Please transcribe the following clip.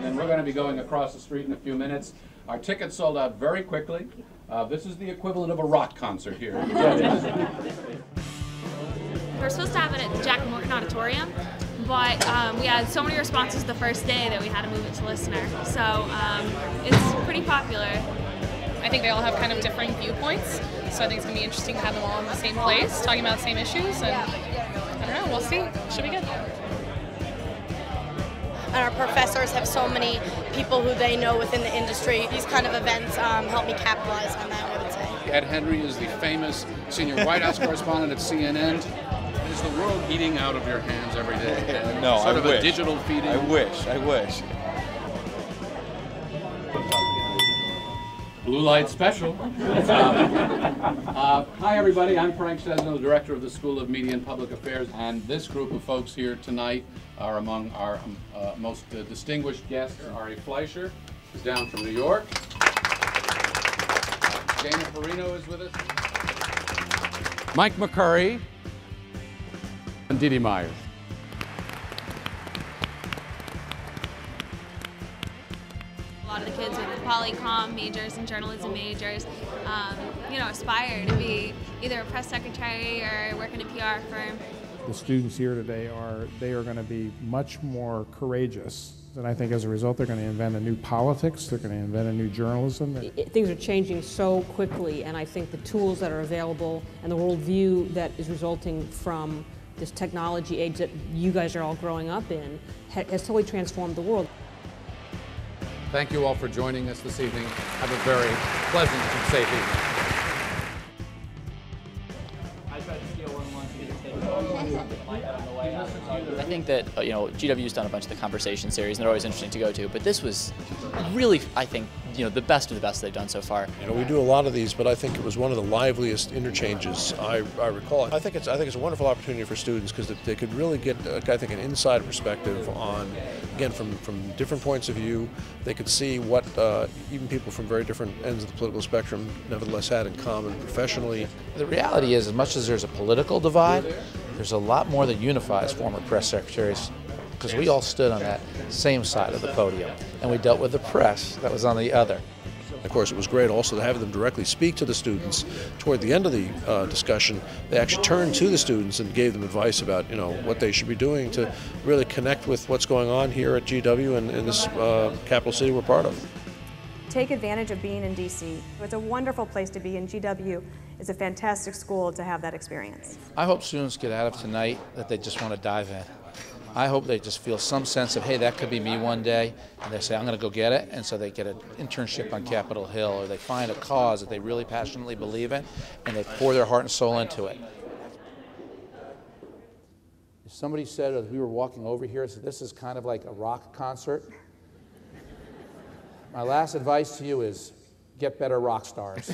And we're going to be going across the street in a few minutes. Our tickets sold out very quickly. This is the equivalent of a rock concert here. We were supposed to have it at the Jack Morgan Auditorium, but we had so many responses the first day that we had to move it to Listener. So it's pretty popular. I think they all have kind of differing viewpoints, so I think it's going to be interesting to have them all in the same place, talking about the same issues, and I don't know, we'll see. Should be good. And our professors have so many people who they know within the industry. These kind of events help me capitalize on that, I would say. Ed Henry is the famous senior White House correspondent at CNN. Is the world eating out of your hands every day? No, sort of I wish. A digital feeding? I wish. Blue Light Special. Hi everybody, I'm Frank Sesno, the Director of the School of Media and Public Affairs, and this group of folks here tonight are among our most distinguished guests. Ari Fleischer is down from New York. Dana Perino is with us. Mike McCurry. And Dee Dee Myers. A lot of the kids with poly-comm majors and journalism majors, aspire to be either a press secretary or work in a PR firm. The students here today are going to be much more courageous. And I think as a result, they're going to invent a new politics, they're going to invent a new journalism. Things are changing so quickly, and I think the tools that are available and the worldview that is resulting from this technology age that you guys are all growing up in has totally transformed the world. Thank you all for joining us this evening. Have a very pleasant and safe evening. I think that GWU's done a bunch of the conversation series, and they're always interesting to go to. But this was really, I think, the best of the best they've done so far. We do a lot of these, but I think it was one of the liveliest interchanges I recall. I think it's a wonderful opportunity for students because they could really get, I think, an inside perspective on, again, from different points of view. They could see what even people from very different ends of the political spectrum nevertheless had in common professionally. The reality is, as much as there's a political divide, there's a lot more that unifies former press secretaries, because we all stood on that same side of the podium, and we dealt with the press that was on the other. Of course, it was great also to have them directly speak to the students. Toward the end of the discussion, they actually turned to the students and gave them advice about what they should be doing to really connect with what's going on here at GW and in this capital city we're part of. Take advantage of being in DC. It's a wonderful place to be, and GW is a fantastic school to have that experience. I hope students get out of tonight that they just want to dive in. I hope they just feel some sense of, hey, that could be me one day, and they say, I'm going to go get it, and so they get an internship on Capitol Hill, or they find a cause that they really passionately believe in, and they pour their heart and soul into it. Somebody said as we were walking over here, said, this is kind of like a rock concert. My last advice to you is get better rock stars.